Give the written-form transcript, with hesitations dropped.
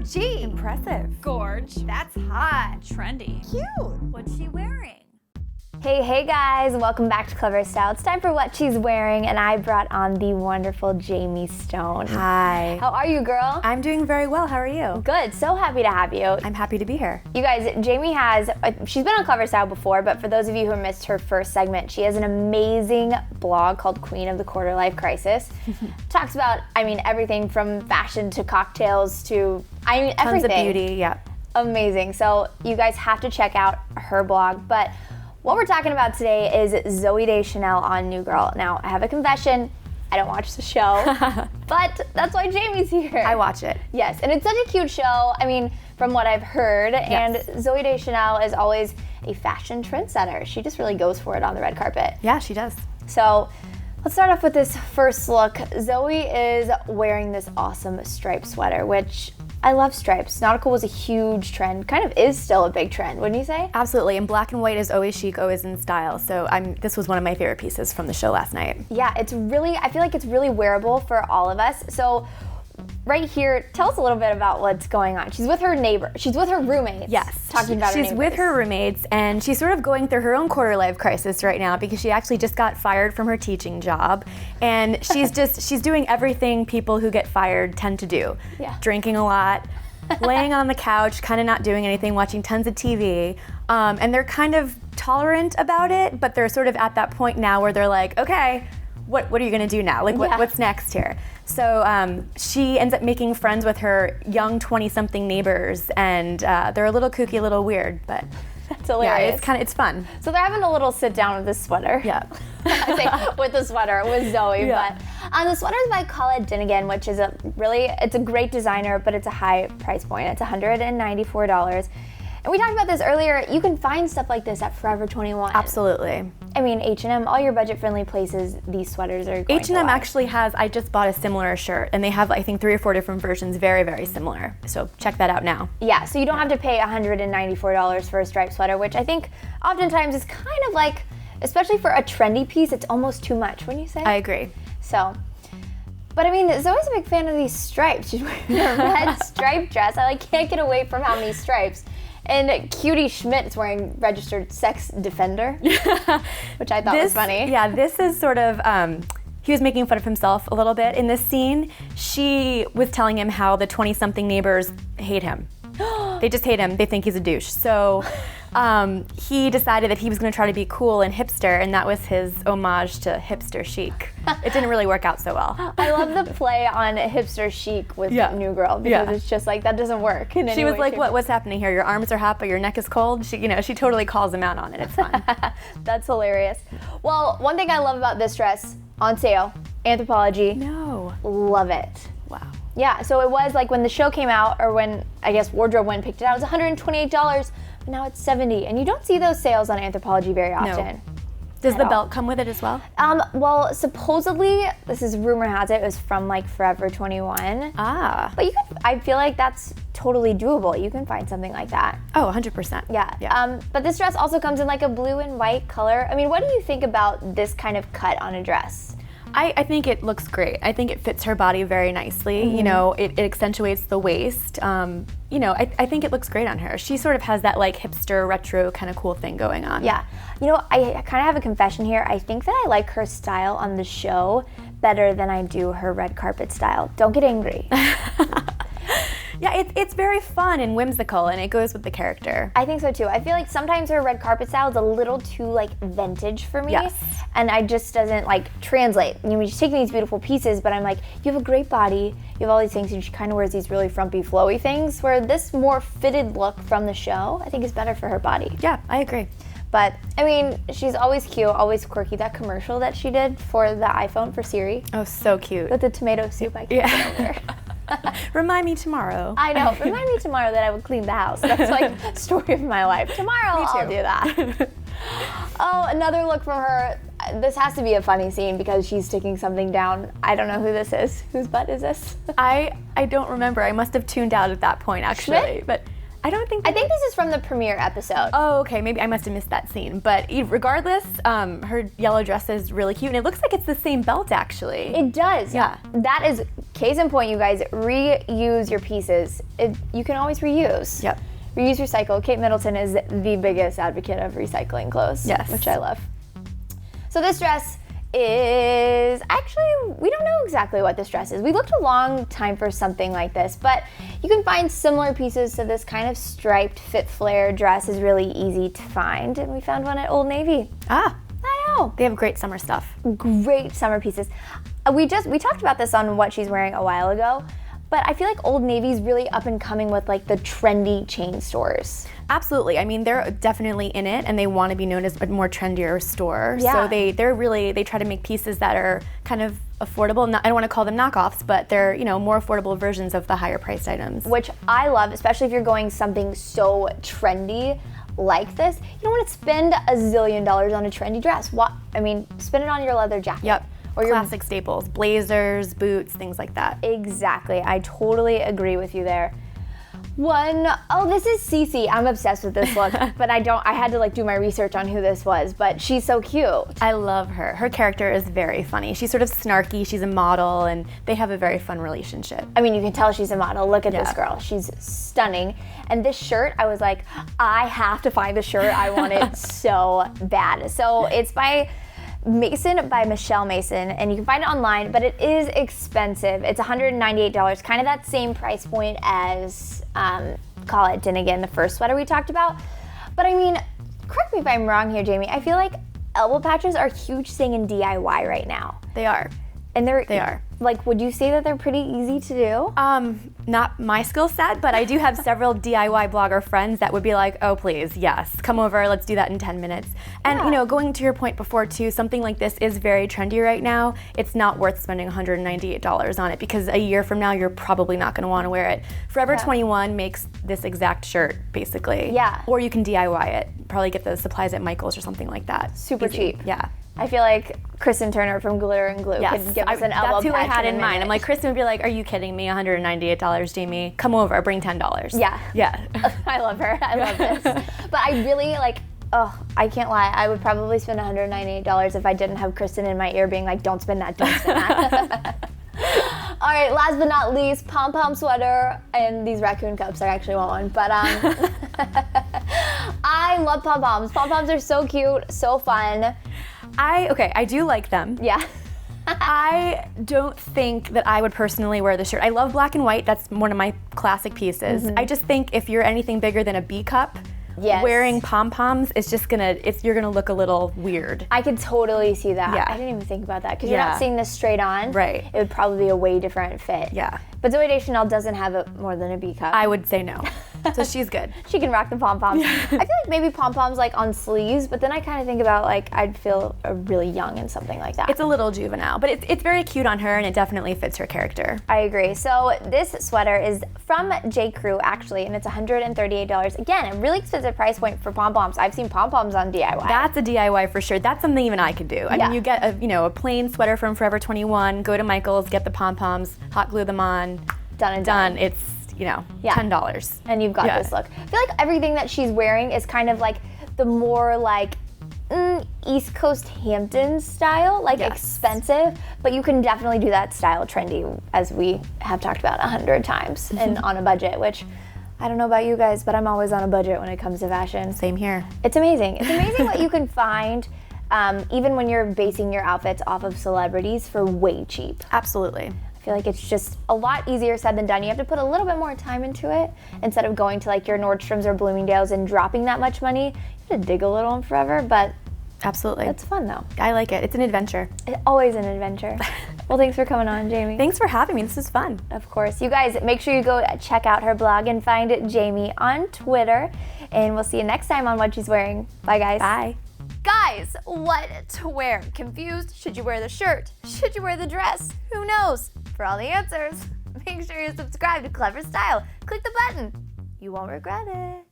OMG! Impressive. Gorge. That's hot. Trendy. Cute. What's she wearing? Hey guys, welcome back to ClevverStyle. It's time for What She's Wearing, and I brought on the wonderful Jamie Stone. Hi. How are you, girl? I'm doing very well. How are you? Good, so happy to have you. I'm happy to be here. You guys, Jamie she's been on ClevverStyle before, but for those of you who missed her first segment, she has an amazing blog called Queen of the Quarter Life Crisis. Talks about, everything from fashion to cocktails to, everything. Tons of beauty, yeah. Amazing. So you guys have to check out her blog, but what we're talking about today is Zooey Deschanel on New Girl. Now, I have a confession. I don't watch the show, but that's why Jamie's here. I watch it. Yes, and it's such a cute show, from what I've heard. Yes. And Zooey Deschanel is always a fashion trendsetter. She just really goes for it on the red carpet. Yeah, she does. So let's start off with this first look. Zooey is wearing this awesome striped sweater, which I love stripes. Nautical was a huge trend, kind of is still a big trend, wouldn't you say? Absolutely, and black and white is always chic, always in style. So this was one of my favorite pieces from the show last night. Yeah, I feel like it's really wearable for all of us. So right here, tell us a little bit about what's going on. She's with her roommates. Yes. Talking about She's with her roommates, and she's sort of going through her own quarter life crisis right now because she actually just got fired from her teaching job. And she's doing everything people who get fired tend to do. Yeah. Drinking a lot, laying on the couch, kind of not doing anything, watching tons of TV. And they're kind of tolerant about it, but they're sort of at that point now where they're like, okay, what are you gonna do now? What's next here? So she ends up making friends with her young 20-something neighbors, and they're a little kooky, a little weird, but that's hilarious. Yeah, it's fun. So they're having a little sit down with this sweater. Yeah. I say with the sweater, with Zooey, Yeah. but the sweater is by Khaled Dinnigan, which is it's a great designer, but it's a high price point. It's $194. And we talked about this earlier. You can find stuff like this at Forever 21. Absolutely. H&M, all your budget-friendly places, these sweaters are going H&M actually has, I just bought a similar shirt, and they have, I think, 3 or 4 different versions, very, very similar. So check that out now. Yeah, so you don't have to pay $194 for a striped sweater, which I think oftentimes is kind of like, especially for a trendy piece, it's almost too much, wouldn't you say? I agree. So, but Zoe's a big fan of these stripes. She's wearing a red striped dress. I can't get away from how many stripes. And Cutie Schmidt is wearing registered sex defender, which I thought was funny. Yeah, this is sort of, he was making fun of himself a little bit in this scene. She was telling him how the 20-something neighbors hate him. They just hate him. They think he's a douche. So he decided that he was going to try to be cool and hipster, and that was his homage to hipster chic. It didn't really work out so well. I love the play on hipster chic with New Girl, because it's just like, that doesn't work in any She was way, like, what's happening here? Your arms are hot, but your neck is cold? She totally calls him out on it. It's fun. That's hilarious. Well, one thing I love about this dress, on sale, Anthropologie. No. Love it. Wow. Yeah, so it was like when the show came out, or when, I guess, Wardrobe went and picked it out, it was $128, but now it's $70. And you don't see those sales on Anthropologie very often. No. Does the belt come with it as well? Well, supposedly, this is rumor has it was from Forever 21. Ah. But I feel like that's totally doable. You can find something like that. Oh, 100%. Yeah. But this dress also comes in a blue and white color. What do you think about this kind of cut on a dress? I think it looks great. I think it fits her body very nicely. Mm-hmm. It accentuates the waist. I think it looks great on her. She sort of has that hipster, retro kind of cool thing going on. Yeah. I kind of have a confession here. I think that I like her style on the show better than I do her red carpet style. Don't get angry. Yeah, it's very fun and whimsical, and it goes with the character. I think so too. I feel like sometimes her red carpet style is a little too vintage for me. Yes. And I just doesn't translate. She's taking these beautiful pieces, but I'm like, you have a great body, you have all these things, and she kind of wears these really frumpy, flowy things, where this more fitted look from the show, I think is better for her body. Yeah, I agree. But, she's always cute, always quirky. That commercial that she did for the iPhone for Siri. Oh, so cute. With the tomato soup, I can't get over. Remind me tomorrow. I know. Remind me tomorrow that I will clean the house. That's story of my life. Tomorrow I'll do that. Oh, another look from her. This has to be a funny scene because she's sticking something down. I don't know who this is. Whose butt is this? I don't remember. I must have tuned out at that point, actually. Schmidt? But I don't think. I think this is from the premiere episode. Oh, okay. Maybe I must have missed that scene. But regardless, her yellow dress is really cute, and it looks like it's the same belt actually. It does. Yeah. That is case in point, you guys. Reuse your pieces. You can always reuse. Yep. Reuse, recycle. Kate Middleton is the biggest advocate of recycling clothes. Yes. Which I love. So this dress is actually, we don't know exactly what this dress is. We looked a long time for something like this, but you can find similar pieces to this kind of striped fit flare dress is really easy to find, and we found one at Old Navy. Ah, I know. they have great summer stuff. Great summer pieces. We talked about this on What She's Wearing a while ago, but I feel like Old Navy's really up and coming with like the trendy chain stores. Absolutely. I mean, they're definitely in it, and they want to be known as a more trendier store. Yeah. So they try to make pieces that are kind of affordable. I don't want to call them knockoffs, but they're, more affordable versions of the higher priced items. Which I love, especially if you're going something so trendy like this. You don't want to spend $1 zillion on a trendy dress. Spend it on your leather jacket. Yep. Or your classic staples, blazers, boots, things like that. Exactly. I totally agree with you there. This is Cece. I'm obsessed with this look, but I had to do my research on who this was, but she's so cute. I love her. Her character is very funny. She's sort of snarky, she's a model, and they have a very fun relationship. I mean, you can tell she's a model. Look at this Yeah. girl. She's stunning. And this shirt, I was like, I have to find the shirt. I want it so bad. So it's by Michelle Mason, and you can find it online, but it is expensive. It's $198, kind of that same price point as Call It Dinnigan, the first sweater we talked about. But I mean, correct me if I'm wrong here, Jamie, I feel like elbow patches are a huge thing in DIY right now. They are. And They are. Would you say that they're pretty easy to do? Not my skill set, but I do have several DIY blogger friends that would be like, oh please, yes, come over, let's do that in 10 minutes. And Yeah. Going to your point before too, something like this is very trendy right now. It's not worth spending $198 on it, because a year from now, you're probably not gonna wanna wear it. Forever 21 makes this exact shirt, basically. Yeah. Or you can DIY it. Probably get the supplies at Michael's or something like that. Super Easy. cheap. Yeah. I feel like Kristen Turner from Glitter and Glue could give us an elbow that's who I patch had in a in mind. minute. I'm like, Kristen would be like, are you kidding me? $198, Jamie. Come over, bring $10. Yeah. Yeah. I love her. I love this. But I really I can't lie. I would probably spend $198 if I didn't have Kristen in my ear being like, don't spend that, don't spend that. All right, last but not least, pom-pom sweater, and these raccoon cups. I actually want one, but I love pom-poms. Pom-poms are so cute, so fun. I do like them. Yeah. I don't think that I would personally wear the shirt. I love black and white. That's one of my classic pieces. I just think if you're anything bigger than a B cup, Yes. wearing pom-poms is just you're gonna look a little weird. I could totally see that. Yeah. I didn't even think about that because you're Yeah. not seeing this straight on. Right. It would probably be a way different fit. Yeah. But Zooey Deschanel doesn't have more than a B cup. I would say no. So she's good. She can rock the pom-poms. I feel like maybe pom-poms on sleeves, but then I kind of think about I'd feel really young in something like that. It's a little juvenile, but it's very cute on her, and it definitely fits her character. I agree. So this sweater is from J. Crew actually, and it's $138. Again, a really expensive price point for pom-poms. I've seen pom-poms on DIY. That's a DIY for sure. That's something even I could do. I Yeah. mean, you get a plain sweater from Forever 21, go to Michael's, get the pom-poms, hot glue them on, Done and done. It's, $10. And you've got Yeah. this look. I feel like everything that she's wearing is kind of the more East Coast Hamptons style, Yes. expensive, but you can definitely do that style trendy, as we have talked about 100 times, and on a budget, which I don't know about you guys, but I'm always on a budget when it comes to fashion. Same here. It's amazing. It's amazing what you can find, even when you're basing your outfits off of celebrities, for way cheap. Absolutely. I feel like it's just a lot easier said than done. You have to put a little bit more time into it instead of going to your Nordstroms or Bloomingdale's and dropping that much money. You have to dig a little in Forever, but Absolutely. it's fun though. I like it. It's an adventure. It's always an adventure. Well, thanks for coming on, Jamie. Thanks for having me. This is fun. Of course. You guys, make sure you go check out her blog and find Jamie on Twitter. And we'll see you next time on What She's Wearing. Bye, guys. Bye. Guys, what to wear? Confused? Should you wear the shirt? Should you wear the dress? Who knows? For all the answers, make sure you subscribe to ClevverStyle. Click the button. You won't regret it.